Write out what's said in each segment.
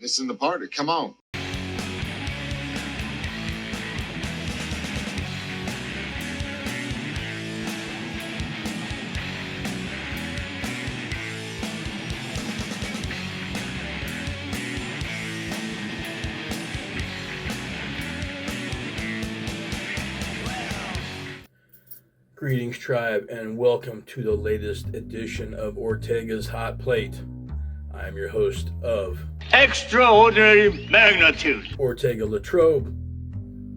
This is the party. Come on. Greetings, tribe, and welcome to the latest edition of Ortega's Hotplate. I am your host of Extraordinary Magnitude, Ortega Latrobe.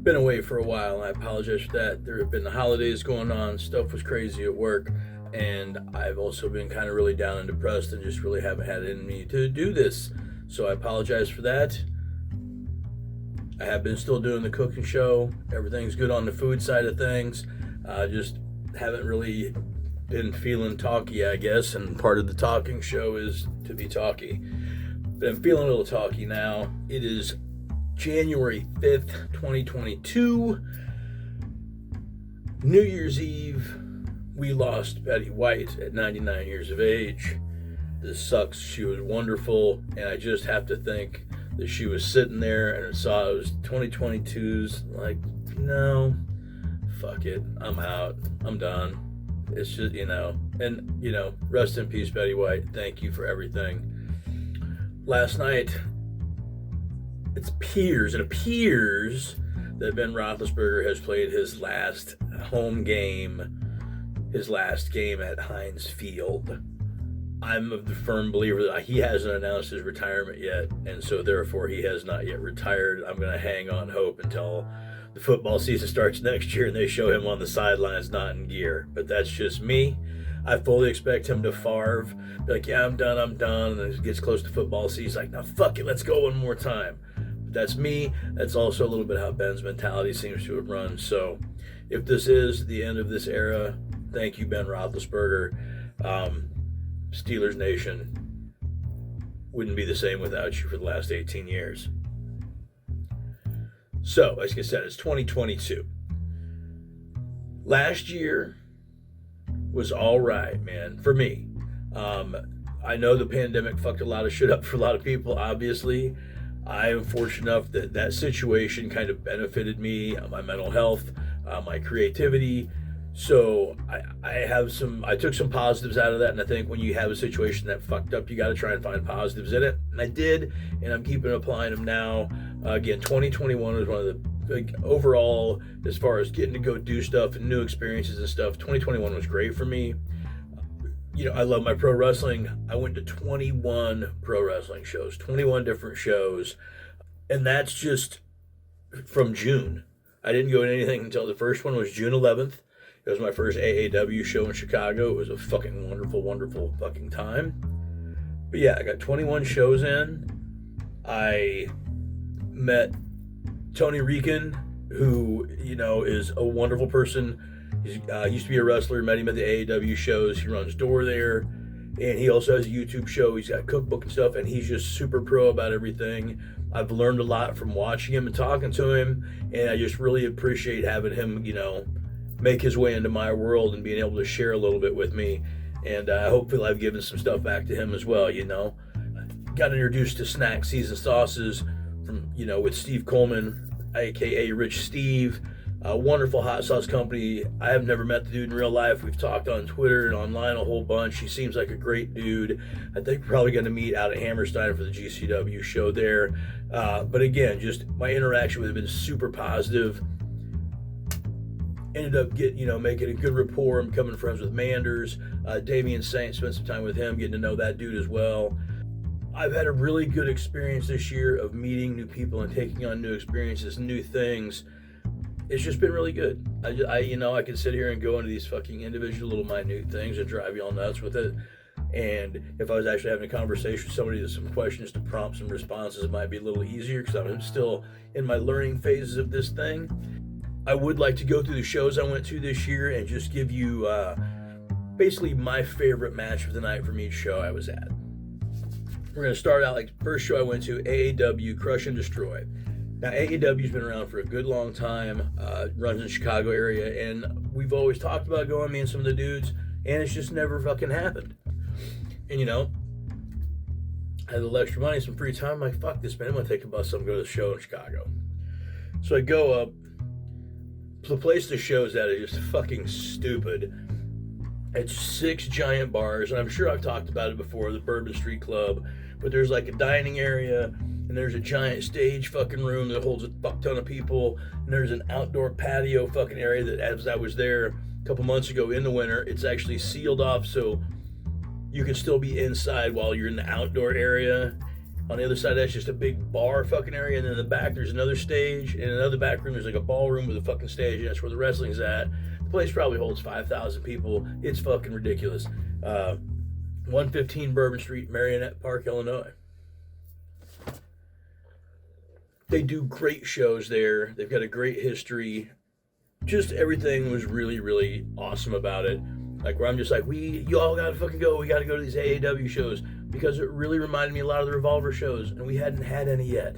Been away for a while, and I apologize for that. There have been the holidays going on, stuff was crazy at work, and I've also been kind of really down and depressed and just really haven't had it in me to do this. So I apologize for that. I have been still doing the cooking show. Everything's good on the food side of things. Just haven't really been feeling talky, I guess, and part of the talking show is to be talky. But I'm feeling a little talky now. It is January 5th, 2022. New Year's Eve, we lost Betty White at 99 years of age. This sucks. She was wonderful, and I just have to think that she was sitting there and I saw it was 2022's like, no, fuck it, I'm out, I'm done. It's just, and rest in peace, Betty White. Thank you for everything. Last night, it appears that Ben Roethlisberger has played his last home game, his last game at Heinz Field. I'm of the firm believer that he hasn't announced his retirement yet, and so therefore he has not yet retired. I'm going to hang on hope until the football season starts next year and they show him on the sidelines not in gear. But that's just me. I fully expect him to Favre, be like, yeah, I'm done. And then it gets close to football season, he's like, now fuck it, let's go one more time. But that's me. That's also a little bit how Ben's mentality seems to have run. So if this is the end of this era, thank you, Ben Roethlisberger. Steelers Nation wouldn't be the same without you for the last 18 years. So, like I said, it's 2022. Last year was all right, man, for me. I know the pandemic fucked a lot of shit up for a lot of people, obviously. I am fortunate enough that that situation kind of benefited me, my mental health, my creativity. So I took some positives out of that, and I think when you have a situation that fucked up, you got to try and find positives in it. And I did, and I'm keeping applying them now. Again, 2021 was one of the big overall, as far as getting to go do stuff and new experiences and stuff. 2021 was great for me. I love my pro wrestling. I went to 21 pro wrestling shows, 21 different shows, and that's just from June. I didn't go to anything until the first one was June 11th. It was my first AAW show in Chicago. It was a fucking wonderful, wonderful fucking time. But yeah, I got 21 shows in. I met Tony Rican, who, is a wonderful person. He used to be a wrestler, met him at the AAW shows. He runs door there. And he also has a YouTube show. He's got a cookbook and stuff, and he's just super pro about everything. I've learned a lot from watching him and talking to him, and I just really appreciate having him, make his way into my world and being able to share a little bit with me. And hopefully I've given some stuff back to him as well, Got introduced to Snack Season Sauces from, with Steve Coleman, a.k.a. Rich Steve, a wonderful hot sauce company. I have never met the dude in real life. We've talked on Twitter and online a whole bunch. He seems like a great dude. I think we're probably going to meet out at Hammerstein for the GCW show there. But again, just my interaction with him has been super positive. Ended up making a good rapport. I'm becoming friends with Manders. Damian Saint, spent some time with him, getting to know that dude as well. I've had a really good experience this year of meeting new people and taking on new experiences, new things. It's just been really good. I can sit here and go into these fucking individual little minute things and drive y'all nuts with it. And if I was actually having a conversation with somebody with some questions to prompt some responses, it might be a little easier because I'm still in my learning phases of this thing. I would like to go through the shows I went to this year and just give you basically my favorite match of the night from each show I was at. We're going to start out first show I went to, Aaw Crush and Destroy. Now, AEW's been around for a good long time, runs in the Chicago area, and we've always talked about going, me and some of the dudes, and it's just never fucking happened. And, I had a little extra money, some free time. I'm like, fuck this, man. I'm going to take a bus. I'm going to go to the show in Chicago. So I go up. The place the show's at is just fucking stupid. It's 6 giant bars, and I'm sure I've talked about it before, the Bourbon Street Club, but there's like a dining area, and there's a giant stage fucking room that holds a fuck ton of people, and there's an outdoor patio fucking area that, as I was there a couple months ago in the winter, it's actually sealed off so you can still be inside while you're in the outdoor area. On the other side, that's just a big bar fucking area, and then in the back, there's another stage, and in another back room, there's like a ballroom with a fucking stage, and that's where the wrestling's at. The place probably holds 5,000 people. It's fucking ridiculous. 115 Bourbon Street, Marionette Park, Illinois. They do great shows there. They've got a great history. Just everything was really, really awesome about it. Like, where I'm just like, you all gotta fucking go. We gotta go to these AAW shows. Because it really reminded me a lot of the Revolver shows, and we hadn't had any yet.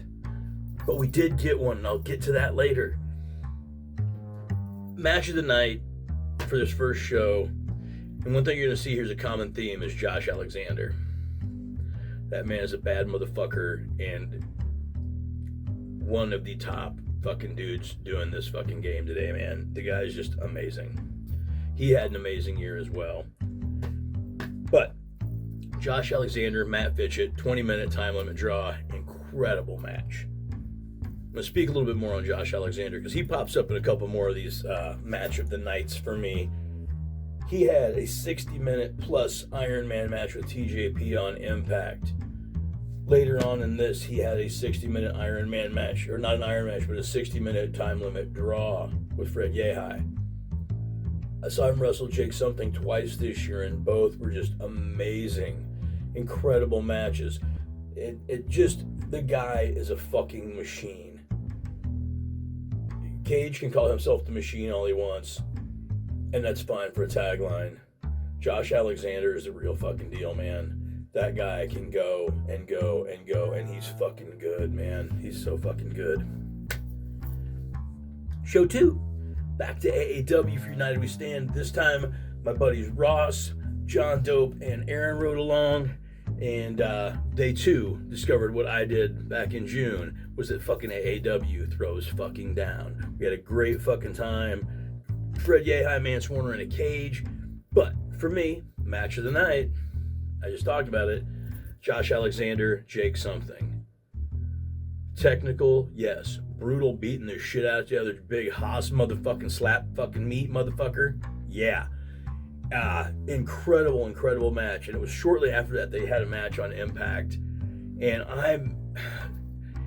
But we did get one, and I'll get to that later. Match of the night for this first show. And one thing you're gonna see here's a common theme is Josh Alexander. That man is a bad motherfucker, and one of the top fucking dudes doing this fucking game today, man. The guy is just amazing. He had an amazing year as well. But Josh Alexander, Matt Fitchett, 20-minute time limit draw, incredible match. I'm going to speak a little bit more on Josh Alexander because he pops up in a couple more of these match of the nights for me. He had a 60-minute plus Iron Man match with TJP on Impact. Later on in this, he had a 60-minute Iron Man match, or not an Iron match, but a 60-minute time limit draw with Fred Yehi. I saw him wrestle Jake Something twice this year, and both were just amazing, incredible matches. It just, the guy is a fucking machine. Cage can call himself the Machine all he wants, and that's fine for a tagline. Josh Alexander is the real fucking deal, man. That guy can go and go and go, and he's fucking good, man. He's so fucking good. Show 2. Back to AAW for United We Stand. This time, my buddies Ross, Johndope, and Aaron rode along, and they too discovered what I did back in June, was that fucking AAW throws fucking down. We had a great fucking time. Fred Yehi, Mance Warner in a cage. But for me, match of the night, I just talked about it, Josh Alexander, Jake Something. Technical, yes. Brutal, beating the shit out of the other big Haas motherfucking slap fucking meat motherfucker. Yeah. Incredible match. And it was shortly after that they had a match on Impact. And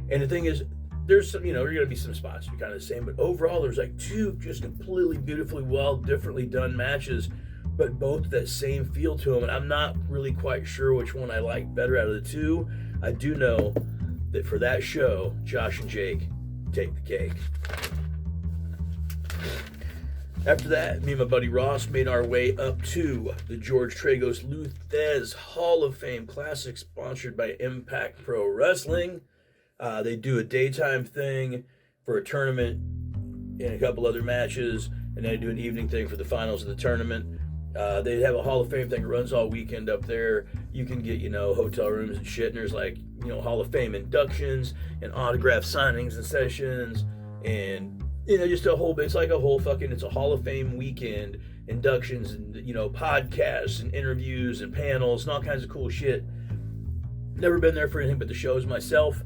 the thing is, there's some, there are going to be some spots that are kind of the same, but overall there's like 2 just completely beautifully well, differently done matches, but both that same feel to them. And I'm not really quite sure which one I like better out of the 2. I do know that for that show, Josh and Jake take the cake. After that, me and my buddy Ross made our way up to the George Tragos Luthez Hall of Fame Classic, sponsored by Impact Pro Wrestling. They do a daytime thing for a tournament and a couple other matches, and then they do an evening thing for the finals of the tournament. They have a Hall of Fame thing that runs all weekend up there. You can get, hotel rooms and shit, and there's like, Hall of Fame inductions and autograph signings and sessions, and, just a whole, it's like a whole fucking, it's a Hall of Fame weekend, inductions and, podcasts and interviews and panels and all kinds of cool shit. Never been there for anything but the shows myself.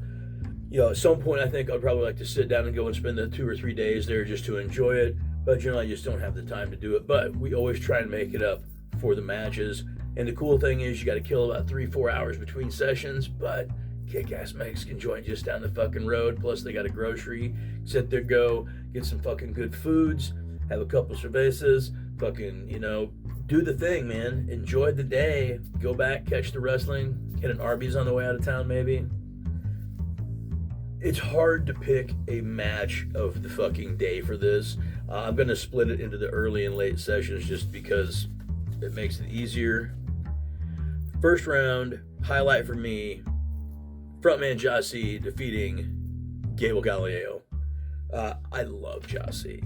At some point I think I'd probably like to sit down and go and spend the 2 or 3 days there just to enjoy it. But I just don't have the time to do it. But we always try and make it up for the matches. And the cool thing is you got to kill about 3-4 hours between sessions. But kick-ass Mexican joint just down the fucking road. Plus they got a grocery. Sit there, go, get some fucking good foods. Have a couple cervezas. Fucking, do the thing, man. Enjoy the day. Go back, catch the wrestling. Hit an Arby's on the way out of town, maybe. It's hard to pick a match of the fucking day for this. I'm going to split it into the early and late sessions just because it makes it easier. First round, highlight for me, frontman Jossie defeating Gable Galileo. I love Jossie.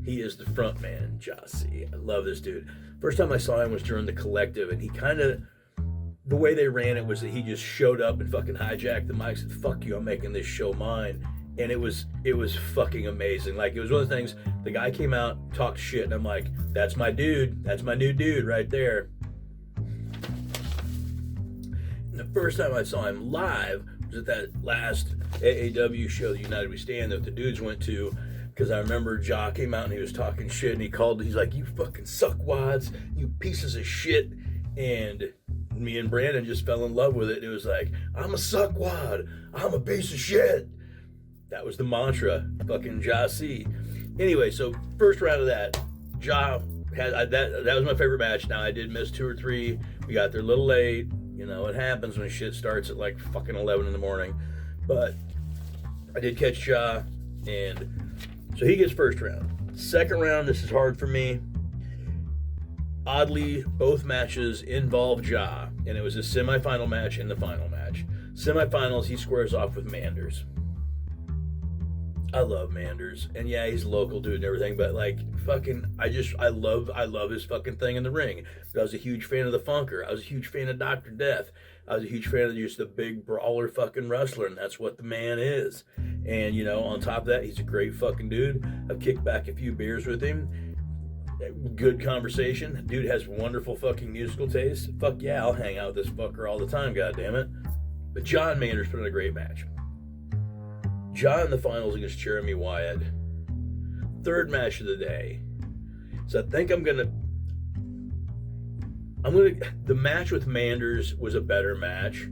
He is the frontman, Jossie. I love this dude. First time I saw him was during the Collective, and he kind of, the way they ran it was that he just showed up and fucking hijacked the mic, said, "Fuck you, I'm making this show mine." And it was fucking amazing. Like, it was one of the things, the guy came out, talked shit, and I'm like, that's my dude. That's my new dude right there. And the first time I saw him live was at that last AAW show, the United We Stand, that the dudes went to, because I remember Ja came out and he was talking shit, and he's like, "You fucking suckwads, you pieces of shit." And me and Brandon just fell in love with it. It was like, "I'm a suckwad, I'm a piece of shit." That was the mantra, fucking Ja C. Anyway, so first round of that, Ja had that was my favorite match. Now, I did miss 2 or 3. We got there a little late. You know, it happens when shit starts at like fucking 11 in the morning. But I did catch Ja, and so he gets first round. Second round, this is hard for me. Oddly, both matches involve Ja, and it was a semifinal match and the final match. Semifinals, he squares off with Manders. I love Manders, and yeah, he's a local dude and everything, but like, fucking, I love his fucking thing in the ring. But I was a huge fan of the Funker. I was a huge fan of Dr. Death. I was a huge fan of just the big brawler fucking wrestler, and that's what the man is. And, you know, on top of that, he's a great fucking dude. I've kicked back a few beers with him. Good conversation. Dude has wonderful fucking musical taste. Fuck yeah, I'll hang out with this fucker all the time, goddammit. But John Manders put on a great match. John in the finals against Jeremy Wyatt. Third match of the day. So I think the match with Manders was a better match,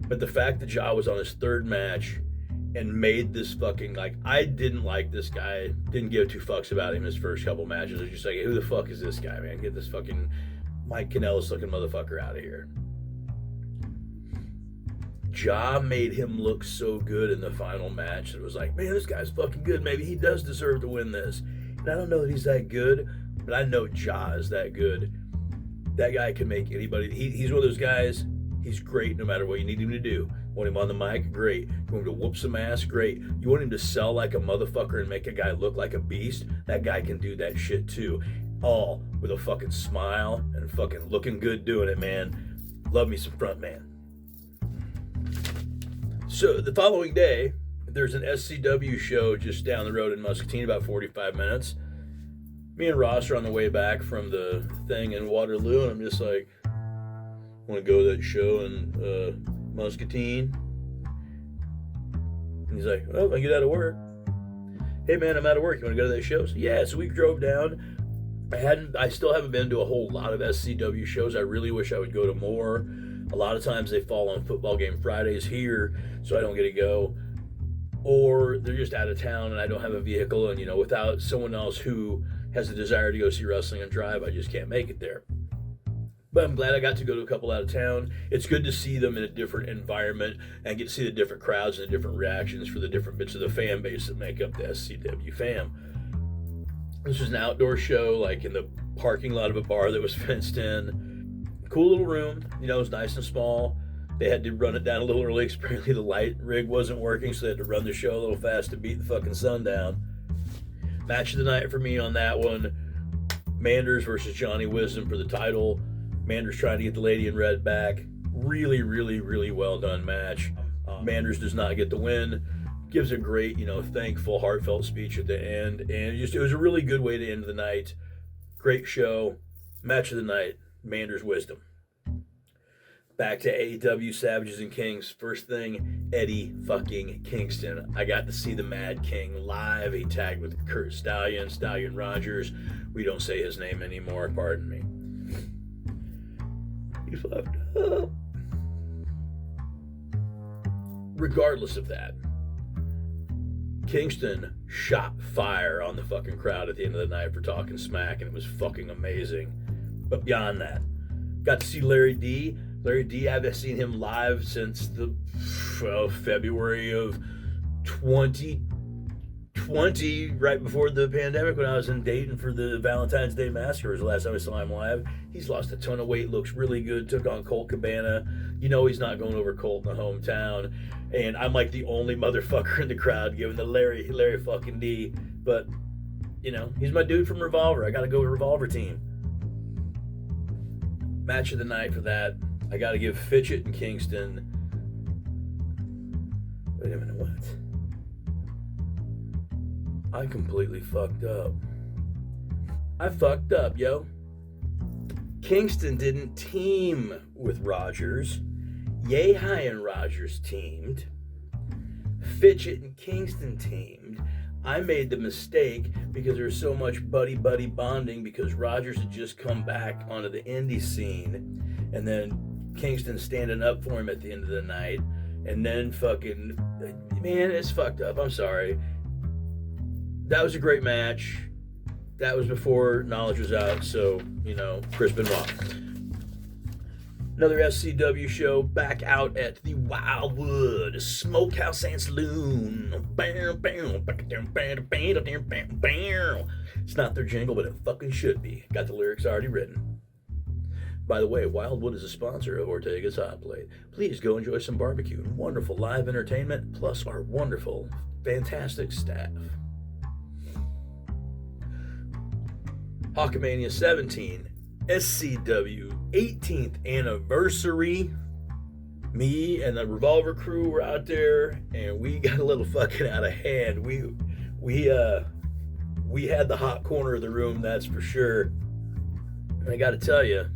but the fact that Ja was on his third match and made this fucking, like, I didn't like this guy, didn't give 2 fucks about him his first couple matches. I was just like, who the fuck is this guy, man? Get this fucking Mike Kanellis looking motherfucker out of here. Ja made him look so good in the final match. It was like, man, this guy's fucking good. Maybe he does deserve to win this. And I don't know that he's that good, but I know Ja is that good. That guy can make anybody. He's one of those guys. He's great no matter what you need him to do. Want him on the mic? Great. You want him to whoop some ass? Great. You want him to sell like a motherfucker and make a guy look like a beast? That guy can do that shit too. All with a fucking smile and fucking looking good doing it, man. Love me some front man. So the following day, there's an SCW show just down the road in Muscatine, about 45 minutes. Me and Ross are on the way back from the thing in Waterloo, and I'm just like, want to go to that show in Muscatine? And he's like, well, I get out of work. Hey man, I'm out of work. You want to go to that show? So, yeah, so we drove down. I still haven't been to a whole lot of SCW shows. I really wish I would go to more. A lot of times they fall on football game Fridays here, so I don't get to go. Or they're just out of town and I don't have a vehicle, and, you know, without someone else who has a desire to go see wrestling and drive, I just can't make it there. But I'm glad I got to go to a couple out of town. It's good to see them in a different environment and get to see the different crowds and the different reactions for the different bits of the fan base that make up the SCW fam. This was an outdoor show, like in the parking lot of a bar that was fenced in. Cool little room, you know, it was nice and small. They had to run it down a little early because apparently the light rig wasn't working, so they had to run the show a little fast to beat the fucking sun down. Match of the night for me on that one, Manders versus Johnny Wisdom for the title. Manders trying to get the lady in red back. Really, really, really well done match. Manders does not get the win. Gives a great, you know, thankful, heartfelt speech at the end. And it was a really good way to end the night. Great show. Match of the night, Manders Wisdom. Back to AEW Savages and Kings. First thing, Eddie fucking Kingston. I got to see the Mad King live. He tagged with Kurt Stallion Rogers. We don't say his name anymore, pardon me. He fucked up. Regardless of that, Kingston shot fire on the fucking crowd at the end of the night for talking smack, and it was fucking amazing. But beyond that, got to see Larry D. Larry D, I've seen him live since the February of 2020, right before the pandemic, when I was in Dayton for the Valentine's Day Massacre. Was the last time I saw him live. He's lost a ton of weight, looks really good, took on Colt Cabana. You know he's not going over Colt in the hometown. And I'm like the only motherfucker in the crowd giving the Larry fucking D. But, you know, he's my dude from Revolver. I got to go with Revolver Team. Match of the night for that. I got to give Fitchett and Kingston. Wait a minute, what? I completely fucked up. I fucked up, yo. Kingston didn't team with Rogers. Yehai and Rogers teamed. Fitchett and Kingston teamed. I made the mistake because there was so much buddy-buddy bonding because Rogers had just come back onto the indie scene, and then Kingston standing up for him at the end of the night, and then fucking, man, it's fucked up. I'm sorry. That was a great match. That was before Knowledge was out, so, Chris Benoit. Another SCW show back out at the Wildwood Smokehouse and Saloon. It's not their jingle, but it fucking should be. Got the lyrics already written. By the way, Wildwood is a sponsor of Ortega's Hotplate. Please go enjoy some barbecue and wonderful live entertainment, plus our wonderful, fantastic staff. Hawkamania 17, SCW 18th anniversary. Me and the Revolver crew were out there, and we got a little fucking out of hand. We had the hot corner of the room, that's for sure. And I gotta tell you,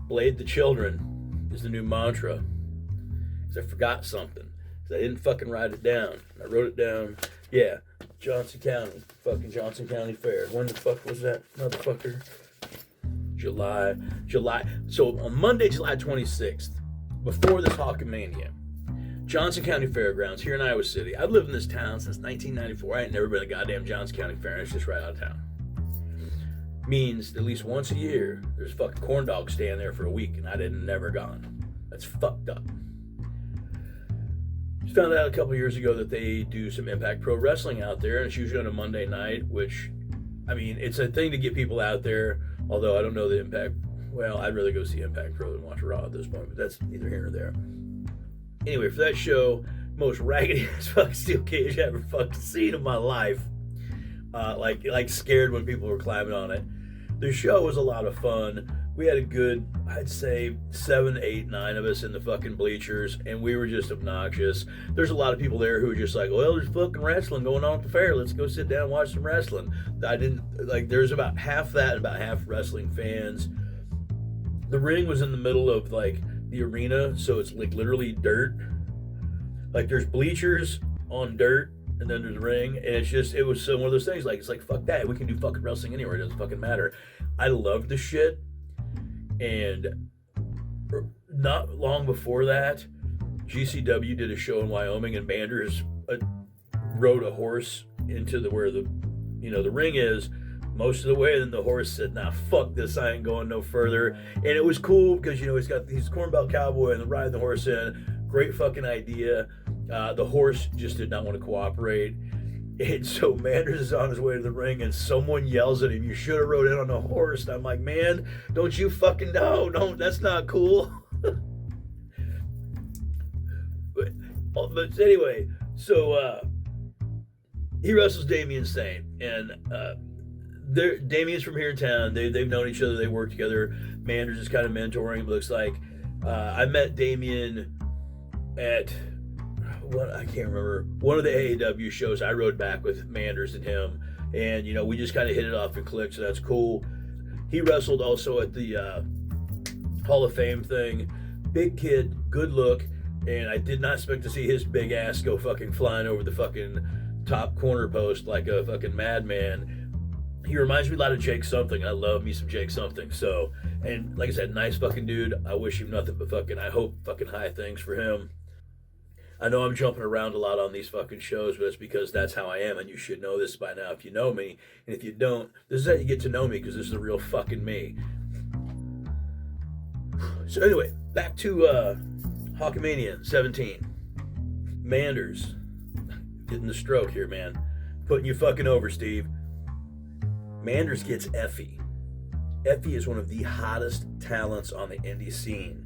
Blade the Children is the new mantra. Because I forgot something. Because I didn't fucking write it down. I wrote it down. Yeah, Johnson County. Fucking Johnson County Fair. When the fuck was that, motherfucker? July. So on Monday, July 26th, before this Hawkamania, Johnson County Fairgrounds here in Iowa City. I've lived in this town since 1994. I ain't never been to goddamn Johnson County Fair. It's just right out of town. Means at least once a year, there's a fucking corn dog stand there for a week, and I didn't never gone. That's fucked up. Just found out a couple years ago that they do some Impact Pro Wrestling out there, and it's usually on a Monday night, which, I mean, it's a thing to get people out there, although I don't know the Impact. Well, I'd rather go see Impact Pro than watch Raw at this point, but that's neither here nor there. Anyway, for that show, most raggedy ass fucking steel cage I ever fucking seen in my life. Like scared when people were climbing on it. The show was a lot of fun. We had a good, I'd say 7, 8, 9 of us in the fucking bleachers, and we were just obnoxious. There's a lot of people there who were just like, well, there's fucking wrestling going on at the fair. Let's go sit down and watch some wrestling. There's about half that and about half wrestling fans. The ring was in the middle of the arena, so it's literally dirt. There's bleachers on dirt, and then there's the ring, and it was one of those things, it's like, fuck that, we can do fucking wrestling anywhere, it doesn't fucking matter. I loved the shit, and not long before that, GCW did a show in Wyoming, and Manders rode a horse into where the ring is, most of the way, and then the horse said, nah, fuck this, I ain't going no further. And it was cool because, he's cornbelt cowboy and riding the horse in. Great fucking idea. The horse just did not want to cooperate. And so Manders is on his way to the ring and someone yells at him, you should have rode in on a horse. And I'm like, man, don't you fucking know. Don't, that's not cool. But anyway, so he wrestles Damian Saint. And Damien's from here in town. They've known each other. They work together. Manders is kind of mentoring him, looks like. I met Damien at I can't remember, one of the AAW shows. I rode back with Manders and him, and we just kind of hit it off and clicked, so that's cool. He wrestled also at the Hall of Fame thing. Big kid, good look, and I did not expect to see his big ass go fucking flying over the fucking top corner post like a fucking madman. He reminds me a lot of Jake Something. I love me some Jake Something. So, and like I said, nice fucking dude. I wish him nothing but I hope fucking high things for him. I know I'm jumping around a lot on these fucking shows, but it's because that's how I am, and you should know this by now if you know me. And if you don't, this is how you get to know me, because this is the real fucking me. So anyway, back to Hawkamania 17. Manders. Getting the stroke here, man. Putting you fucking over, Steve. Manders gets Effie. Effie is one of the hottest talents on the indie scene.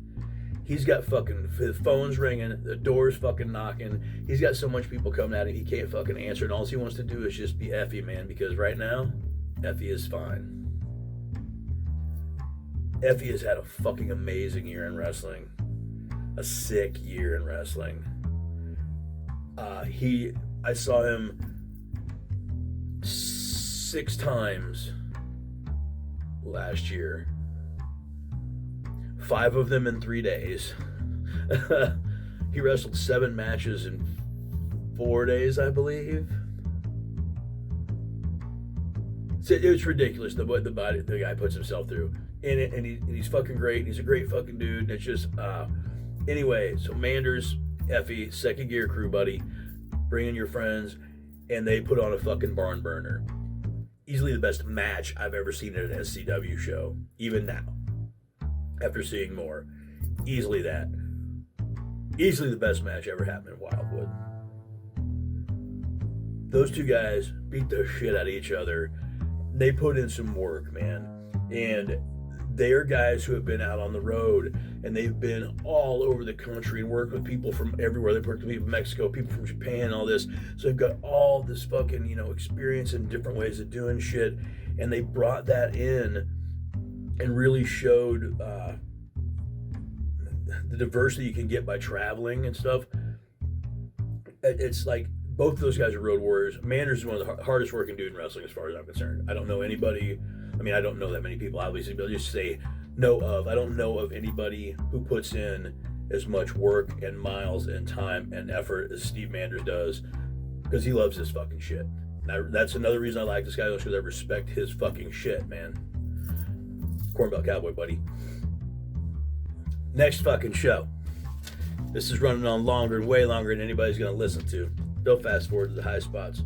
He's got fucking phones ringing, the doors fucking knocking. He's got so much people coming at him, he can't fucking answer. And all he wants to do is just be Effie, man, because right now, Effie is fine. Effie has had a fucking amazing year in wrestling. A sick year in wrestling. I saw him 6 times last year. 5 of them in 3 days. He wrestled 7 matches in 4 days, I believe. It was ridiculous the guy puts himself through, and he's fucking great. He's a great fucking dude. And it's just anyway. So Manders, Effie, second gear crew, buddy, bring in your friends, and they put on a fucking barn burner. Easily the best match I've ever seen at an SCW show, even now. After seeing more, easily that. Easily the best match ever happened in Wildwood. Those 2 guys beat the shit out of each other. They put in some work, man. And they are guys who have been out on the road, and they've been all over the country and worked with people from everywhere. They've worked with people from Mexico, people from Japan, all this. So they've got all this fucking, experience in different ways of doing shit. And they brought that in and really showed the diversity you can get by traveling and stuff. It's like both of those guys are road warriors. Manders is one of the hardest working dude in wrestling as far as I'm concerned. I don't know anybody. I mean, I don't know that many people, obviously, but I'll just say I don't know of anybody who puts in as much work and miles and time and effort as Steve Manders does, because he loves this fucking shit. That's another reason I like this guy, because I respect his fucking shit, man. Cornbell Cowboy, buddy. Next fucking show. This is running on longer and way longer than anybody's going to listen to. Don't fast forward to the high spots.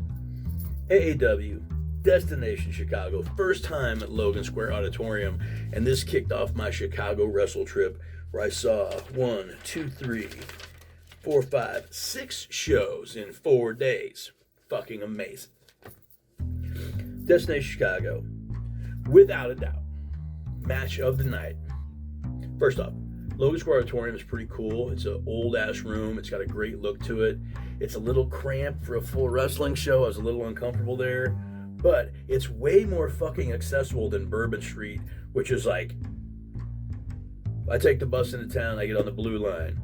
AAW, Destination Chicago. First time at Logan Square Auditorium. And this kicked off my Chicago wrestle trip, where I saw 1, 2, 3, 4, 5, 6 shows in 4 days. Fucking amazing. Destination Chicago. Without a doubt. Match of the night. First off, Logan Square Auditorium is pretty cool. It's an old-ass room. It's got a great look to it. It's a little cramped for a full wrestling show. I was a little uncomfortable there. But it's way more fucking accessible than Bourbon Street, which is like, I take the bus into town, I get on the blue line.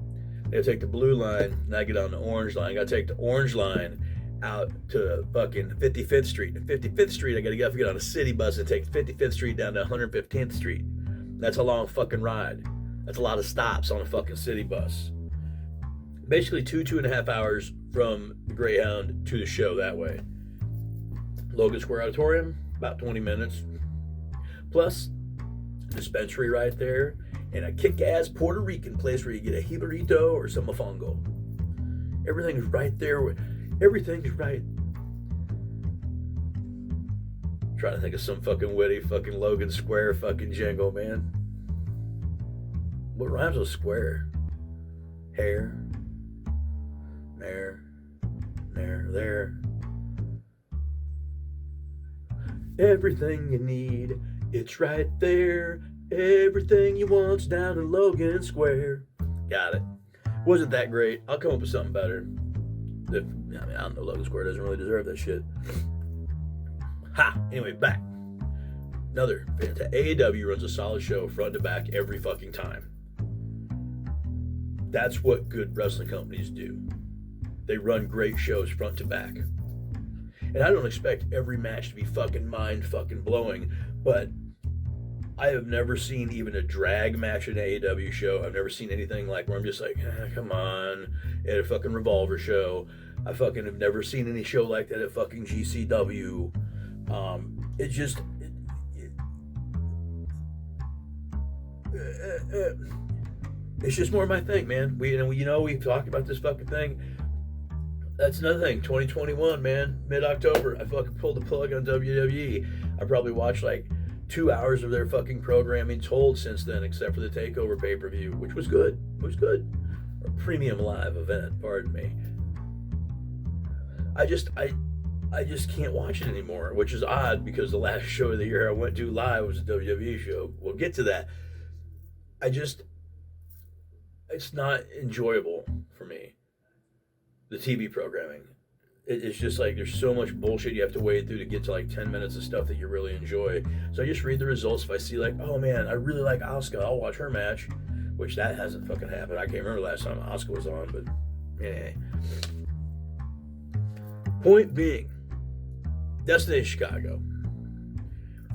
I take the blue line, and I get on the orange line. I gotta take the orange line out to fucking 55th Street. And 55th Street, I gotta get on a city bus and take 55th Street down to 115th Street. That's a long fucking ride. That's a lot of stops on a fucking city bus. Basically 2.5 hours from the Greyhound to the show that way. Logan Square Auditorium, about 20 minutes. Plus, dispensary right there, and a kick-ass Puerto Rican place where you get a jibarito or some mofongo. Everything's right there. Everything's right. I'm trying to think of some fucking witty fucking Logan Square fucking jingle, man. What rhymes with square? Hair. There. Everything you need, it's right there. Everything you want's down in Logan Square. Got it. Wasn't that great. I'll come up with something better. I don't know. Logan Square doesn't really deserve that shit. Ha! Anyway, back. Another fantastic. AEW runs a solid show front to back every fucking time. That's what good wrestling companies do. They run great shows front to back. And I don't expect every match to be fucking mind fucking blowing, but I have never seen even a drag match at an AEW show. I've never seen anything like where I'm just like, come on, at a fucking Revolver show. I fucking have never seen any show like that at fucking GCW. It's just more my thing, man. We've talked about this fucking thing. That's another thing. 2021, man. Mid-October, I fucking pulled the plug on WWE. I probably watched like 2 hours of their fucking programming told since then, except for the TakeOver pay-per-view, which was good. It was good. A premium live event, pardon me. I just can't watch it anymore, which is odd because the last show of the year I went to live was a WWE show. We'll get to that. It's not enjoyable for me. The TV programming. It's just like there's so much bullshit you have to wade through to get to like 10 minutes of stuff that you really enjoy. So I just read the results. If I see like, oh man, I really like Asuka, I'll watch her match, which that hasn't fucking happened. I can't remember last time Asuka was on, but anyway. Point being, Destination Chicago,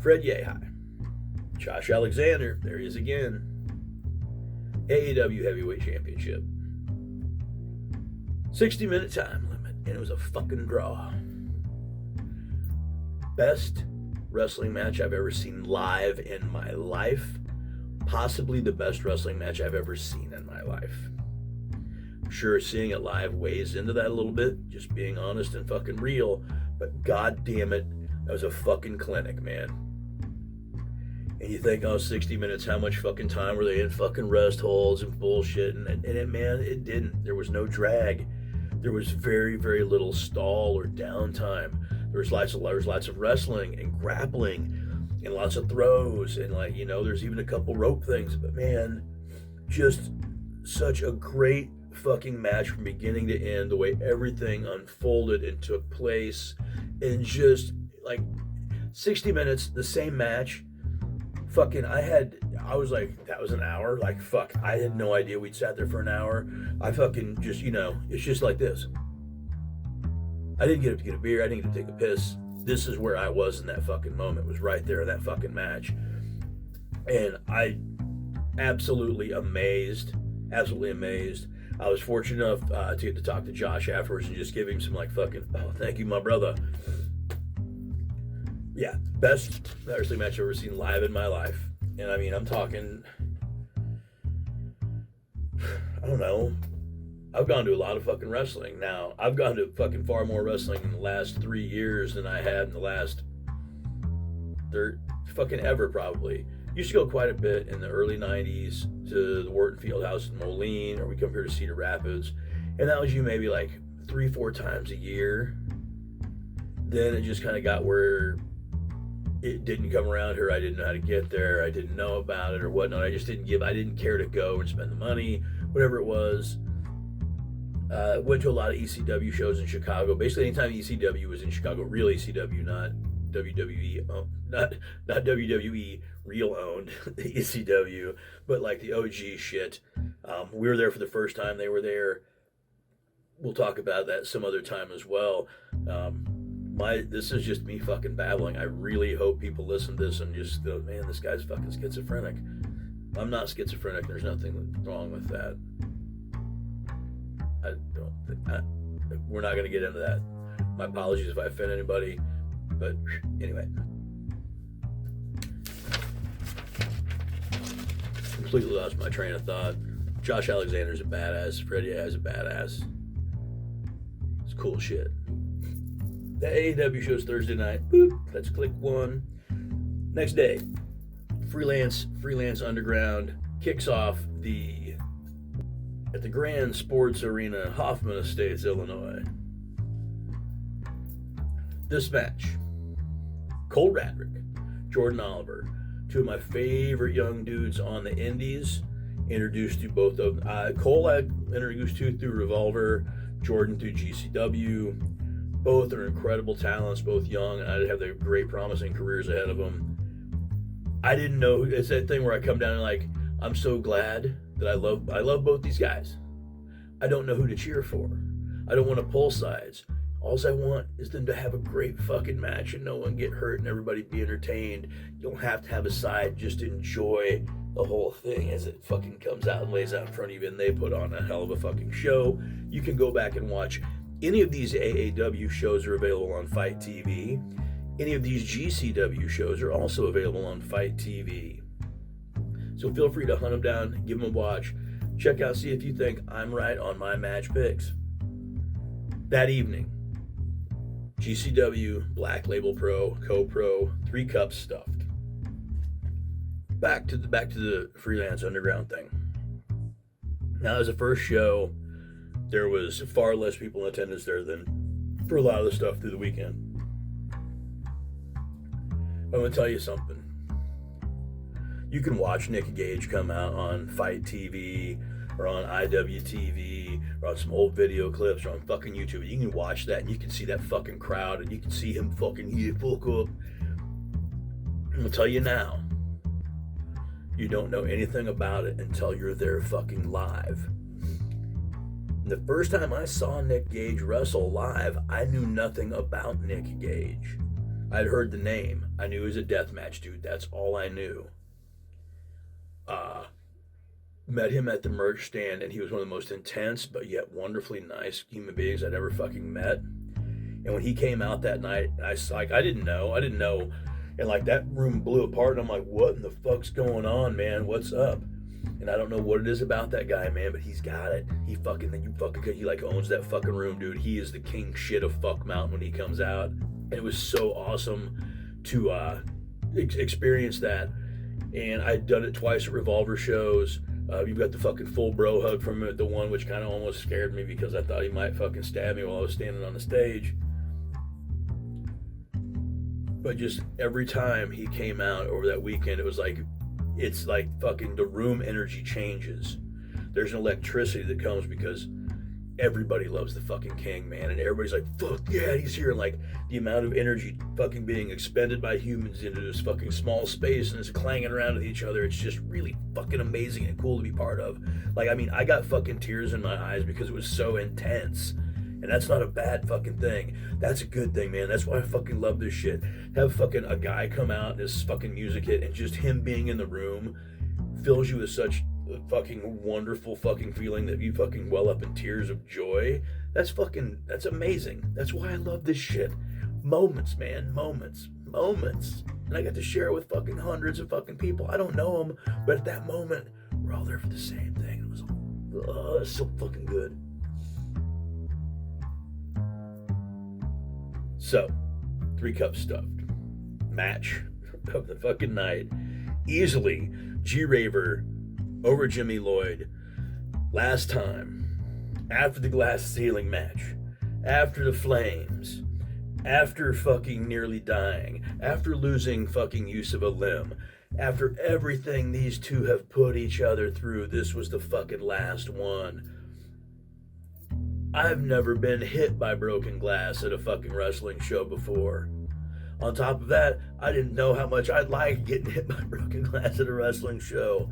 Fred Yehi, Josh Alexander, there he is again, AEW Heavyweight Championship, 60-minute time limit, and it was a fucking draw. Best wrestling match I've ever seen live in my life, possibly the best wrestling match I've ever seen in my life. I'm sure seeing it live weighs into that a little bit, just being honest and fucking real, but god damn it, that was a fucking clinic, man. And you think, oh, 60 minutes, how much fucking time were they in fucking rest holds and bullshit? And man, it didn't. There was no drag. There was very, very little stall or downtime. There was lots of wrestling and grappling and lots of throws. And like, there's even a couple rope things. But man, just such a great fucking match from beginning to end, the way everything unfolded and took place, and just like 60 minutes, the same match. Fucking, I was like, that was an hour? Like, fuck, I had no idea we'd sat there for an hour. I fucking just, it's just like this. I didn't get up to get a beer, I didn't get to take a piss. This is where I was in that fucking moment, was right there in that fucking match. And I absolutely amazed. I was fortunate enough to get to talk to Josh afterwards and just give him some like fucking, oh, thank you, my brother. Yeah, best wrestling match I've ever seen live in my life. And I mean, I'm talking, I don't know, I've gone to a lot of fucking wrestling. Now, I've gone to fucking far more wrestling in the last 3 years than I had in the last fucking ever, probably. Used to go quite a bit in the early 90s to the Wharton Fieldhouse in Moline, or we come here to Cedar Rapids. And that was maybe like 3-4 times a year. Then it just kind of got where it didn't come around here. I didn't know how to get there. I didn't know about it or whatnot. I didn't care to go and spend the money, whatever it was. Went to a lot of ECW shows in Chicago. Basically, anytime ECW was in Chicago, real ECW, not WWE, not WWE real owned ECW, but like the OG shit. We were there for the first time. They were there. We'll talk about that some other time as well. This is just me fucking babbling. I really hope people listen to this and just go, man, this guy's fucking schizophrenic. I'm not schizophrenic. There's nothing wrong with that. I don't think we're not going to get into that. My apologies if I offend anybody, but anyway. Completely lost my train of thought. Josh Alexander's a badass. Fred Yehi's a badass. It's cool shit. The AEW show's Thursday night. Boop. Let's click one. Next day, Freelance Underground kicks off at the Grand Sports Arena, Hoffman Estates, Illinois. This match, Cole Radrick, Jordan Oliver, two of my favorite young dudes on the indies, introduced to both of them. Cole I introduced to through Revolver, Jordan through GCW. Both are incredible talents, both young, and I have their great promising careers ahead of them. I didn't know, it's that thing where I come down and like, I'm so glad that I love both these guys. I don't know who to cheer for. I don't want to pull sides. All I want is them to have a great fucking match and no one get hurt and everybody be entertained. You don't have to have a side, just enjoy the whole thing as it fucking comes out and lays out in front of you, and they put on a hell of a fucking show. You can go back and watch any of these AAW shows are available on Fight TV. Any of these GCW shows are also available on Fight TV. So feel free to hunt them down, give them a watch, check out, see if you think I'm right on my match picks. That evening, GCW, Black Label Pro, Co-Pro, 3 cups stuffed. Back to the Freelance Underground thing. Now, as a first show, there was far less people in attendance there than for a lot of the stuff through the weekend. I'm going to tell you something. You can watch Nick Gage come out on Fight TV, or on IWTV or on some old video clips or on fucking YouTube. You can watch that and you can see that fucking crowd and you can see him fucking fuck up. I'm gonna tell you now, you don't know anything about it until you're there fucking live. The first time I saw Nick Gage wrestle live, I knew nothing about Nick Gage. I'd heard the name. I knew he was a deathmatch dude. That's all I knew. Met him at the merch stand, and he was one of the most intense but yet wonderfully nice human beings I'd ever fucking met. And when he came out that night, I didn't know. And like that room blew apart, and I'm like, what in the fuck's going on, man? What's up? And I don't know what it is about that guy, man, but he's got it. He like owns that fucking room, dude. He is the king shit of Fuck Mountain when he comes out. And it was so awesome to experience that. And I'd done it twice at Revolver shows. You've got the fucking full bro hug from him at the one, which kind of almost scared me because I thought he might fucking stab me while I was standing on the stage. But just every time he came out over that weekend, it's like fucking the room energy changes. There's an electricity that comes because everybody loves the fucking king, man. And everybody's like, fuck yeah, he's here. And like the amount of energy fucking being expended by humans into this fucking small space and it's clanging around with each other. It's just really fucking amazing and cool to be part of. Like, I mean, I got fucking tears in my eyes because it was so intense. And that's not a bad fucking thing. That's a good thing, man. That's why I fucking love this shit. Have fucking a guy come out and this fucking music hit and just him being in the room fills you with such a fucking wonderful fucking feeling that you fucking well up in tears of joy. That's amazing. That's why I love this shit. Moments, man. Moments. And I got to share it with fucking hundreds of fucking people. I don't know them, but at that moment, we're all there for the same thing. It was so fucking good. So, 3 cups stuffed. Match of the fucking night. Easily, G-Raver over Jimmy Lloyd. Last time. After the glass ceiling match. After the flames. After fucking nearly dying. After losing fucking use of a limb. After everything these two have put each other through, this was the fucking last one. I've never been hit by broken glass at a fucking wrestling show before. On top of that, I didn't know how much I'd like getting hit by broken glass at a wrestling show.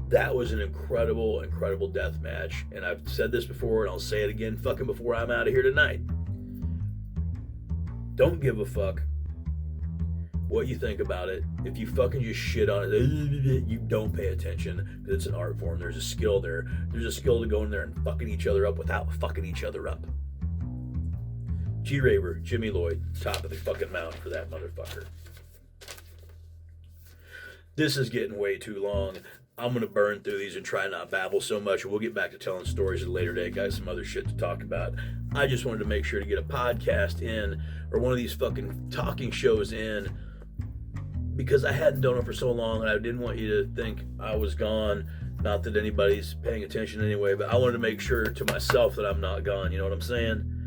That was an incredible, incredible death match. And I've said this before, and I'll say it again fucking before I'm out of here tonight. Don't give a fuck what you think about it. If you fucking just shit on it, you don't pay attention, because it's an art form. There's a skill there. There's a skill to go in there and fucking each other up without fucking each other up. G-Raver, Jimmy Lloyd, top of the fucking mountain for that motherfucker. This is getting way too long. I'm going to burn through these and try not babble so much. We'll get back to telling stories at a later date. Got some other shit to talk about. I just wanted to make sure to get a podcast in, or one of these fucking talking shows in, because I hadn't done it for so long, and I didn't want you to think I was gone. Not that anybody's paying attention anyway, but I wanted to make sure to myself that I'm not gone. You know what I'm saying?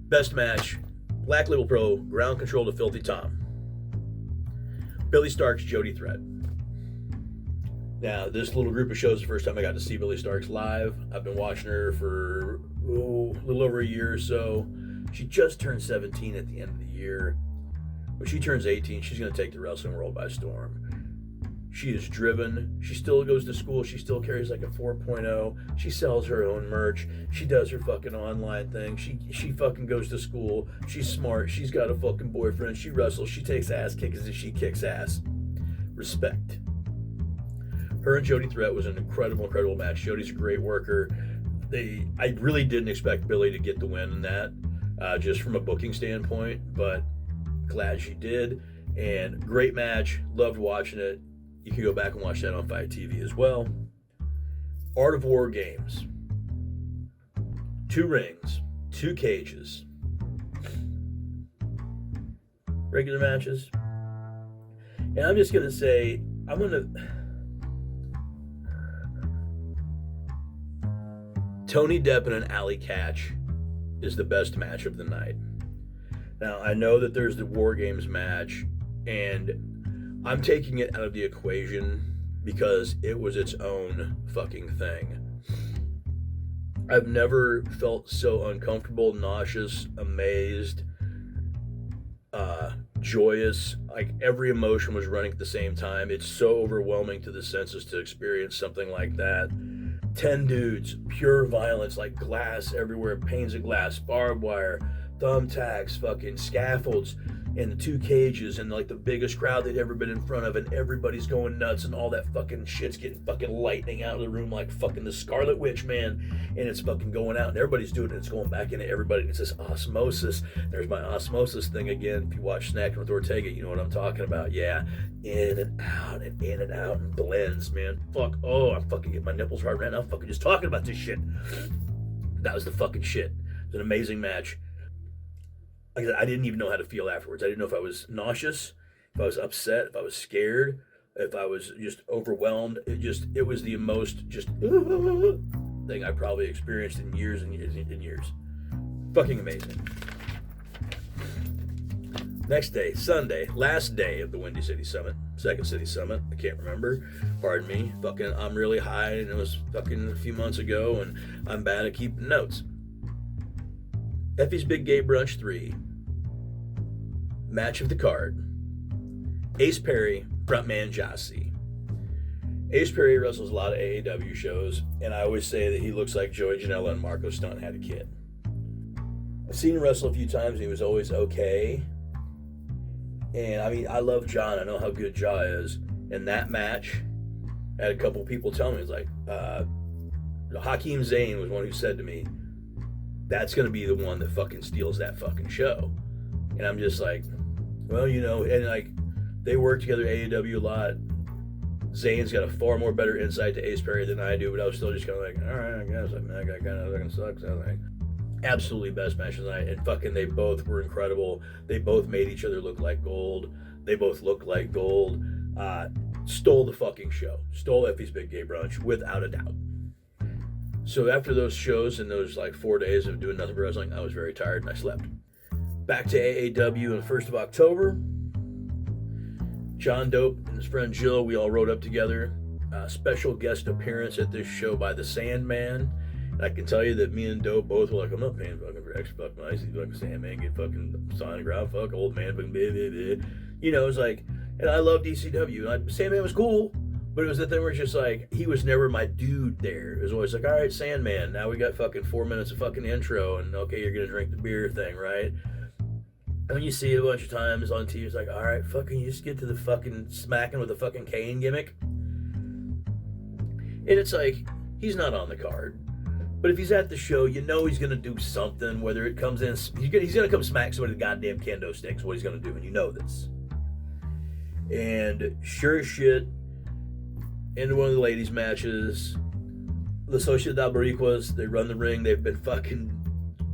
Best match, Black Label Pro, Ground Control to Filthy Tom. Billy Starks, Jody Threat. Now, this little group of shows is the first time I got to see Billy Starks live. I've been watching her for a little over a year or so. She just turned 17 at the end of the year. When she turns 18, she's going to take the wrestling world by storm. She is driven. She still goes to school. She still carries like a 4.0. She sells her own merch. She does her fucking online thing. She fucking goes to school. She's smart. She's got a fucking boyfriend. She wrestles. She takes ass kickings and she kicks ass. Respect. Her and Jody Threat was an incredible, incredible match. Jody's a great worker. I really didn't expect Billy to get the win in that, just from a booking standpoint, but glad she did. And great match. Loved watching it. You can go back and watch that on Fight TV as well. Art of War Games. 2 rings. 2 cages. Regular matches. And I'm just going to say, Tony Deppen and Alley Catch is the best match of the night. Now, I know that there's the War Games match, and I'm taking it out of the equation because it was its own fucking thing. I've never felt so uncomfortable, nauseous, amazed, joyous. Like every emotion was running at the same time. It's so overwhelming to the senses to experience something like that. 10 dudes, pure violence, like glass everywhere, panes of glass, barbed wire, thumbtacks, fucking scaffolds, and the 2 cages, and like the biggest crowd they'd ever been in front of, and everybody's going nuts, and all that fucking shit's getting fucking lightning out of the room like fucking the Scarlet Witch, man, and it's fucking going out, and everybody's doing it, it's going back into everybody, and it's this osmosis. There's my osmosis thing again. If you watch Snackin with Ortega, you know what I'm talking about. Yeah, in and out, and in and out, and blends, man. Fuck, oh, I'm fucking getting my nipples hard right now, fucking just talking about this shit. That was the fucking shit. It was an amazing match. Like I didn't even know how to feel afterwards. I didn't know if I was nauseous, if I was upset, if I was scared, if I was just overwhelmed. It was the most just thing I probably experienced in years and years and years. Fucking amazing. Next day, Sunday, last day of the Windy City Summit, Second City Summit. I can't remember. Pardon me. Fucking, I'm really high, and it was fucking a few months ago, and I'm bad at keeping notes. Effie's Big Gay Brunch 3. Match of the card. Ace Perry, frontman Jossie. Ace Perry wrestles a lot of AAW shows, and I always say that he looks like Joey Janela and Marco Stunt had a kid. I've seen him wrestle a few times, and he was always okay. And I mean, I love John. I know how good Jaw is. In that match, I had a couple people tell me, it's like, Hakeem Zayn was one who said to me, that's going to be the one that fucking steals that fucking show. And I'm just like, well, you know, and like, they work together AEW a lot. Zayn's got a far more better insight to Ace Perry than I do, but I was still just kind of like, all right, I guess. I mean, that guy kind of fucking sucks. I was like, absolutely best match of the night. And fucking, they both were incredible. They both made each other look like gold. They both looked like gold. Stole the fucking show. Stole Effie's Big Gay Brunch, without a doubt. So after those shows and those like 4 days of doing nothing but wrestling, I was very tired and I slept. Back to AAW on the 1st of October. Johndope and his friend Jill, we all rode up together. Special guest appearance at this show by the Sandman. And I can tell you that me and Dope both were like, I'm not paying fucking for extra fucking nice. He's fucking Sandman, get fucking sign ground, fuck old man, fucking blah, blah, blah. You know, it's like, and I love DCW. And Sandman was cool. But it was the thing where it's just like, he was never my dude there. It was always like, all right, Sandman, now we got fucking 4 minutes of fucking intro, and okay, you're gonna drink the beer thing, right? And when you see it a bunch of times on TV, it's like, all right, fucking, you just get to the fucking smacking with the fucking cane gimmick. And it's like, he's not on the card. But if he's at the show, you know he's gonna do something, whether it comes in, he's gonna come smack somebody with the goddamn kendo sticks, what he's gonna do, and you know this. And sure as shit, into one of the ladies' matches, the Sociedad Boricuas, they run the ring. They've been fucking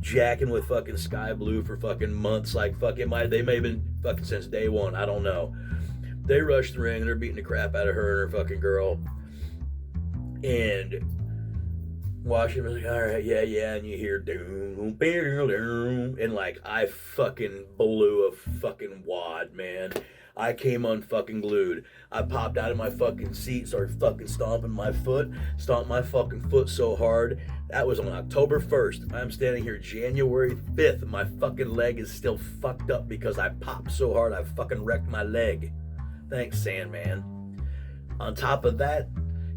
jacking with fucking Sky Blue for fucking months. Like, fucking, they may have been fucking since day one. I don't know. They rush the ring, and they're beating the crap out of her and her fucking girl. And Washington was like, all right, yeah, and you hear doom, boom, doom, and like, I fucking blew a fucking wad, man. I came unfucking glued. I popped out of my fucking seat, started fucking stomped my fucking foot so hard. That was on October 1st. I'm standing here January 5th. My fucking leg is still fucked up because I popped so hard I fucking wrecked my leg. Thanks, Sandman. On top of that,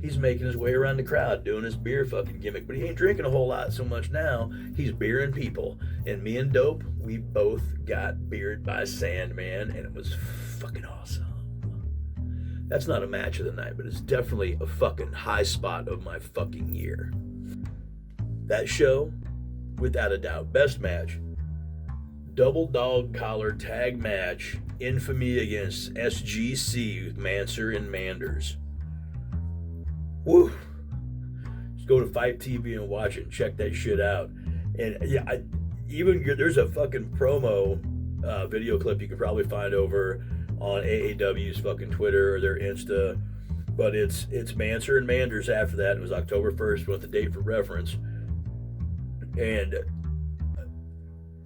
he's making his way around the crowd doing his beer fucking gimmick, but he ain't drinking a whole lot so much now. He's beering people. And me and Dope, we both got beered by Sandman, and it was fucking awesome. That's not a match of the night, but it's definitely a fucking high spot of my fucking year. That show, without a doubt, best match. Double dog collar tag match, infamy against SGC with Manser and Manders. Woo! Just go to Fight TV and watch it and check that shit out. And yeah, there's a fucking promo video clip you can probably find over on AAW's fucking Twitter or their Insta. But it's Manser and Manders after that. It was October 1st with the date for reference. And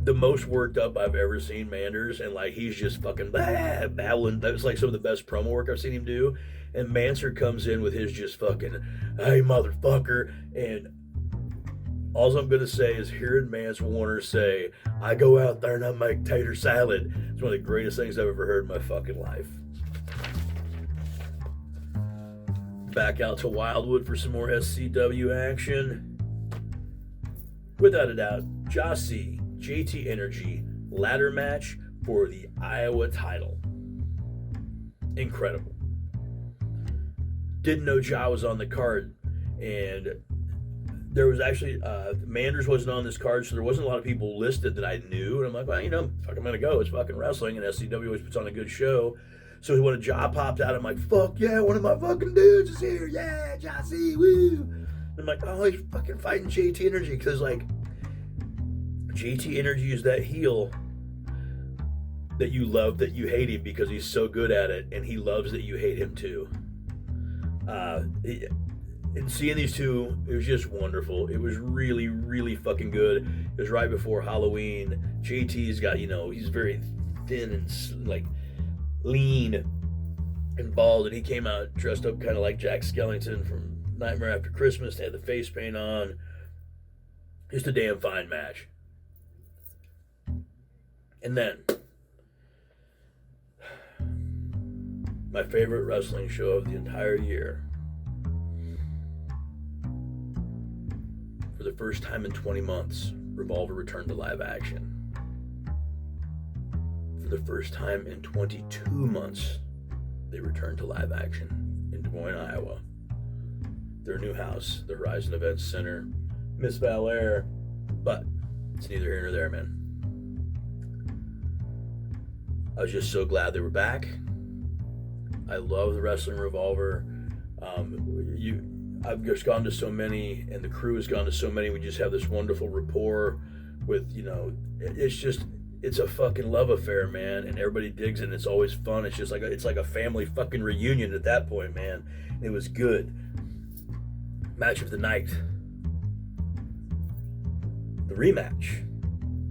the most worked up I've ever seen Manders, and like he's just fucking babbling. That was like some of the best promo work I've seen him do. And Manser comes in with his just fucking, hey motherfucker, and all I'm gonna say is hearing Mance Warner say, I go out there and I make tater salad. It's one of the greatest things I've ever heard in my fucking life. Back out to Wildwood for some more SCW action. Without a doubt, Jossie, JT Energy ladder match for the Iowa title. Incredible. Didn't know Ja was on the card, and there was actually Manders wasn't on this card, so there wasn't a lot of people listed that I knew. And I'm like, well, you know, fuck, I'm gonna go. It's fucking wrestling, and SCW always puts on a good show. So when a Ja popped out, I'm like, fuck yeah, one of my fucking dudes is here. Yeah, Jossie, woo. And I'm like, oh, he's fucking fighting JT Energy, because like JT Energy is that heel that you love, that you hate him because he's so good at it, and he loves that you hate him too. And seeing these two, it was just wonderful. It was really, really fucking good. It was right before Halloween. JT's got, you know, he's very thin and like lean and bald, and he came out dressed up kind of like Jack Skellington from Nightmare After Christmas. They had the face paint on. Just a damn fine match. And then my favorite wrestling show of the entire year. For the first time in 20 months, Revolver returned to live action. For the first time in 22 months, they returned to live action in Des Moines, Iowa. Their new house, the Horizon Events Center. Miss Valair, but it's neither here nor there, man. I was just so glad they were back. I love the Wrestling Revolver. I've just gone to so many, and the crew has gone to so many. We just have this wonderful rapport with, you know, it's a fucking love affair, man, and everybody digs it, and it's always fun. It's just like it's like a family fucking reunion at that point, man. It was good. Match of the night. The rematch.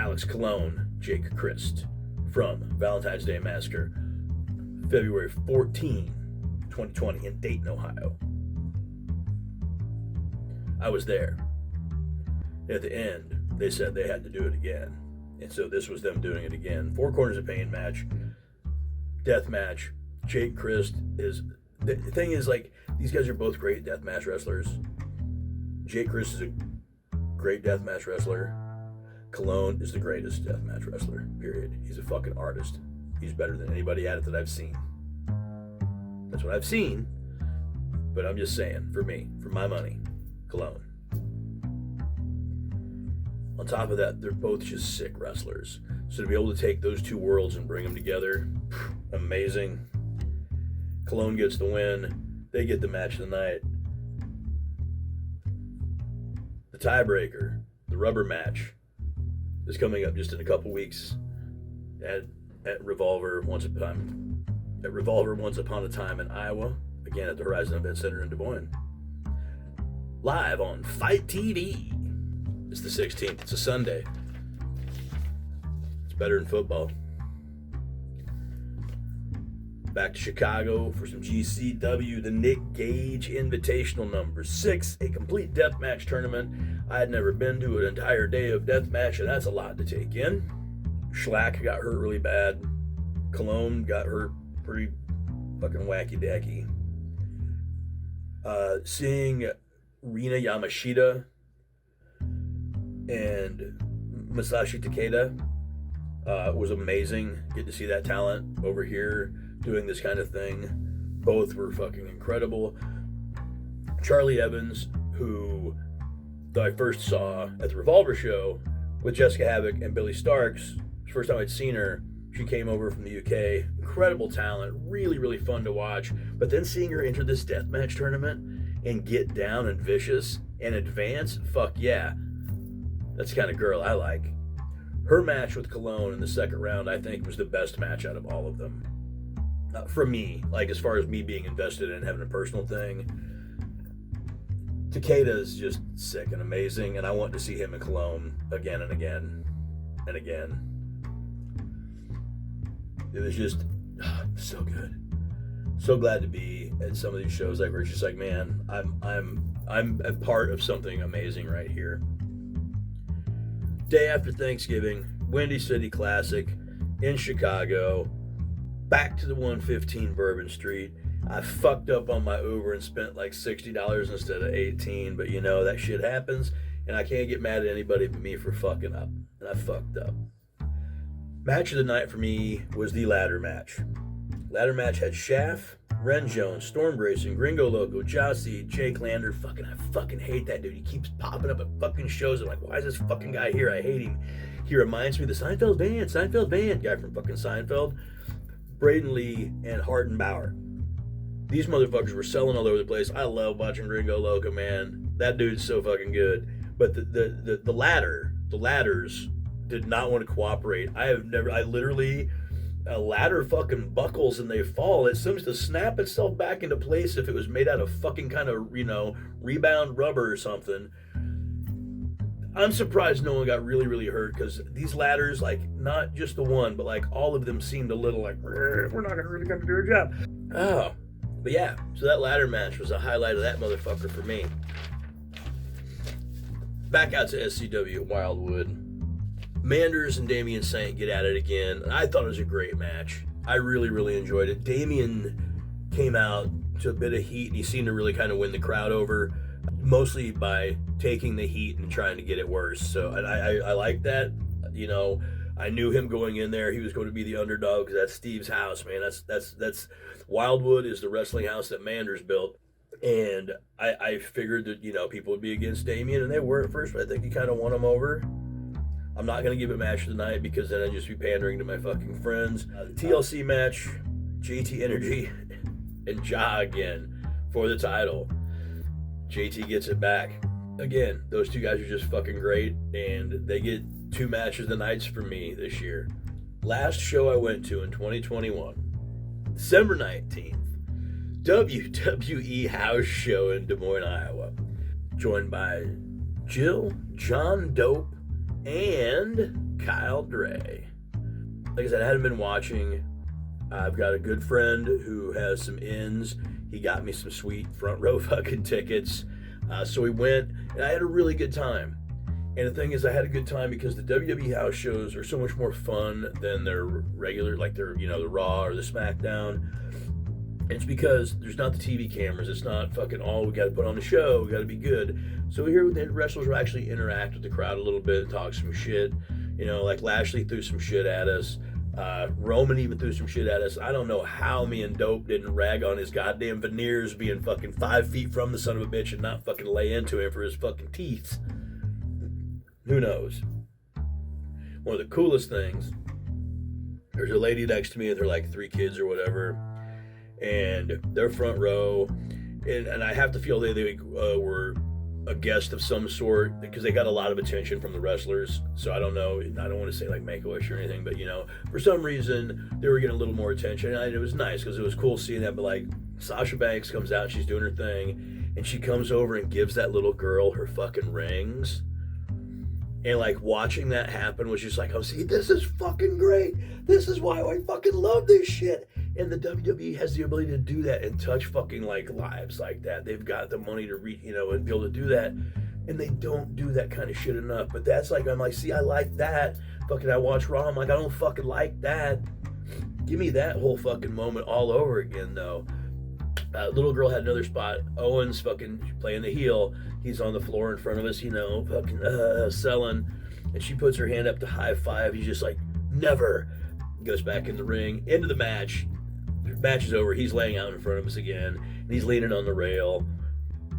Alex Colon, Jake Christ from Valentine's Day Massacre, February 14, 2020 in Dayton, Ohio. I was there. At the end, they said they had to do it again. And so this was them doing it again. 4 Corners of Pain match, death match. Jake Christ is... The thing is, like, these guys are both great deathmatch wrestlers. Jake Christ is a great deathmatch wrestler. Colon is the greatest deathmatch wrestler, period. He's a fucking artist. He's better than anybody at it that I've seen. That's what I've seen. But I'm just saying, for me, for my money, Colon. On top of that, they're both just sick wrestlers. So to be able to take those two worlds and bring them together, amazing. Colon gets the win. They get the match of the night. The tiebreaker, the rubber match, is coming up just in a couple weeks at Revolver Once Upon a Time in Iowa. Again at the Horizon Event Center in Des Moines. Live on Fight TV. It's the 16th. It's a Sunday. It's better than football. Back to Chicago for some GCW, the Nick Gage Invitational number 6, a complete deathmatch tournament. I had never been to an entire day of deathmatch, and that's a lot to take in. Schlack got hurt really bad. Colon got hurt pretty fucking wacky-dacky. Seeing Rina Yamashita and Masashi Takeda was amazing. Get to see that talent over here doing this kind of thing. Both were fucking incredible. Charlie Evans, who I first saw at the Revolver show with Jessica Havoc and Billy Starks. First time I'd seen her, she came over from the UK. Incredible talent, really, really fun to watch. But then seeing her enter this deathmatch tournament and get down and vicious and advance, fuck yeah. That's the kind of girl I like. Her match with Colon in the second round, I think, was the best match out of all of them. For me, like as far as me being invested in having a personal thing, Takeda is just sick and amazing, and I want to see him and Colon again and again. and again. It was just so good. So glad to be at some of these shows like where it's just like, man, I'm a part of something amazing right here. Day after Thanksgiving, Windy City Classic in Chicago, back to the 115 Bourbon Street. I fucked up on my Uber and spent like $60 instead of $18, but you know, that shit happens, and I can't get mad at anybody but me for fucking up, and I fucked up. Match of the night for me was the ladder match. Ladder match had Shaft, Ren Jones, Storm Grayson, Gringo Loco, Jossie, Jake Lander. I fucking hate that dude. He keeps popping up at fucking shows. I'm like, why is this fucking guy here? I hate him. He reminds me of the Seinfeld band, guy from fucking Seinfeld. Braden Lee and Hart Bauer. These motherfuckers were selling all over the place. I love watching Gringo Loco, man. That dude's so fucking good. But the ladders did not want to cooperate. I literally, a ladder fucking buckles and they fall. It seems to snap itself back into place if it was made out of fucking kind of, rebound rubber or something. I'm surprised no one got really, really hurt, because these ladders, like, not just the one, but like all of them seemed a little like, we're not really gonna do a job. Oh, but yeah, so that ladder match was a highlight of that motherfucker for me. Back out to SCW at Wildwood. Manders and Damian Saint get at it again. I thought it was a great match. I really, really enjoyed it. Damian came out to a bit of heat, and he seemed to really kind of win the crowd over, mostly by taking the heat and trying to get it worse. So I like that. I knew him going in there. He was going to be the underdog, because that's Steve's house, man. That's Wildwood is the wrestling house that Manders built. And I figured that, people would be against Damian, and they were at first, but I think he kind of won them over. I'm not going to give it match of the night, because then I'd just be pandering to my fucking friends. The TLC match, JT Energy and Ja again for the title. JT gets it back. Again, those two guys are just fucking great, and they get 2 matches of the nights for me this year. Last show I went to in 2021, December 19th, WWE house show in Des Moines, Iowa. Joined by Jill, Johndope, and Kyle Dre. Like I said, I hadn't been watching. I've got a good friend who has some ins. He got me some sweet front row fucking tickets. So we went, and I had a really good time. And the thing is, I had a good time because the WWE house shows are so much more fun than their regular, like their, the Raw or the SmackDown. And it's because there's not the TV cameras. It's not fucking all we got to put on the show. We got to be good. So here, the wrestlers will actually interact with the crowd a little bit, talk some shit. Like Lashley threw some shit at us. Roman even threw some shit at us. I don't know how me and Dope didn't rag on his goddamn veneers being fucking 5 feet from the son of a bitch and not fucking lay into him for his fucking teeth. Who knows? One of the coolest things, there's a lady next to me and they're like 3 kids or whatever, and they're front row, and I have to feel they were a guest of some sort, because they got a lot of attention from the wrestlers. So I don't know, I don't want to say like Make-A-Wish or anything, but for some reason they were getting a little more attention, and it was nice because it was cool seeing that. But like, Sasha Banks comes out, she's doing her thing, and she comes over and gives that little girl her fucking rings. And like, watching that happen was just like, oh, see, this is fucking great. This is why I fucking love this shit. And the WWE has the ability to do that and touch fucking like lives like that. They've got the money to reach, and be able to do that. And they don't do that kind of shit enough. But that's like, I'm like, see, I like that. Fucking, I watch Raw. I'm like, I don't fucking like that. Give me that whole fucking moment all over again, though. Little girl had another spot. Owen's fucking playing the heel. He's on the floor in front of us, fucking selling. And she puts her hand up to high five. He's just like, never. Goes back in the ring. Into the match. The match is over. He's laying out in front of us again. And he's leaning on the rail.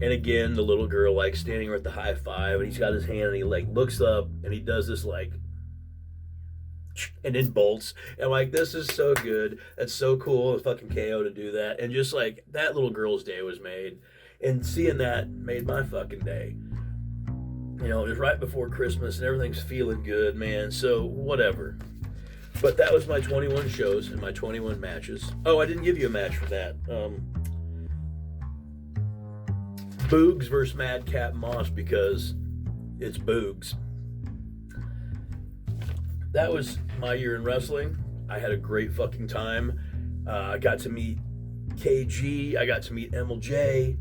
And again, the little girl, like, standing there at the high five. And he's got his hand, and he, like, looks up. And he does this, like, and then bolts. And I'm like, this is so good. That's so cool. It's fucking KO to do that. And just, like, that little girl's day was made. And seeing that made my fucking day. It was right before Christmas, and everything's feeling good, man. So, whatever. But that was my 21 shows and my 21 matches. Oh, I didn't give you a match for that. Boogs versus Madcap Moss, because it's Boogs. that was my year in wrestling. I had a great fucking time. I got to meet KG. I got to meet MLJ.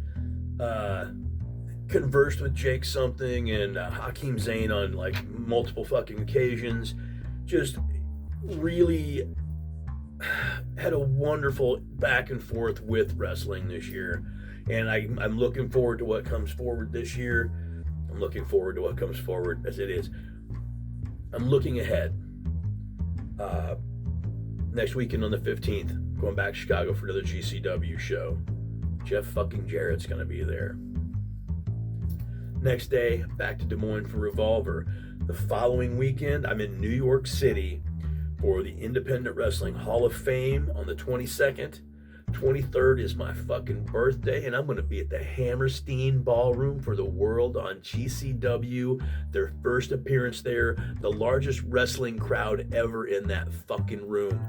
Conversed with Jake something and Hakeem Zayn on like multiple fucking occasions. Just really had a wonderful back and forth with wrestling this year. And I'm looking forward to what comes forward this year. I'm looking forward to what comes forward as it is. I'm looking ahead. Next weekend on the 15th, going back to Chicago for another GCW show. Jeff fucking Jarrett's going to be there. Next day, back to Des Moines for Revolver. The following weekend, I'm in New York City for the Independent Wrestling Hall of Fame on the 22nd. 23rd is my fucking birthday, and I'm going to be at the Hammerstein Ballroom for the World on GCW. Their first appearance there, the largest wrestling crowd ever in that fucking room.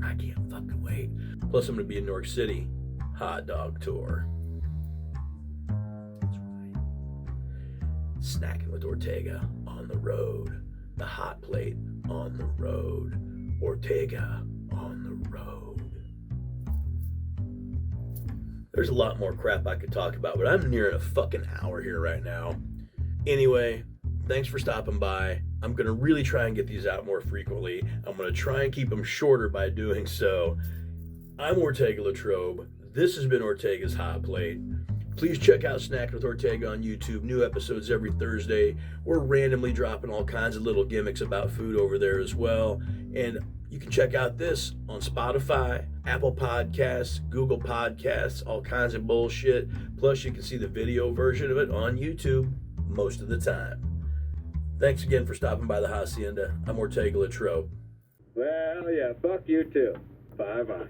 I can't fucking wait. Plus, I'm going to be in New York City. Hot Dog Tour. That's right. Snackin with Ortega on the road. The Hotplate on the road. Ortega on the road. There's a lot more crap I could talk about, but I'm nearing a fucking hour here right now. Anyway, thanks for stopping by. I'm going to really try and get these out more frequently. I'm going to try and keep them shorter by doing so. I'm Ortega Latrobe. This has been Ortega's Hot Plate. Please check out Snackin with Ortega on YouTube. New episodes every Thursday. We're randomly dropping all kinds of little gimmicks about food over there as well. And you can check out this on Spotify, Apple Podcasts, Google Podcasts, all kinds of bullshit. Plus, you can see the video version of it on YouTube most of the time. Thanks again for stopping by the Hacienda. I'm Ortega Latrobe. Well, yeah, fuck you too. Bye-bye.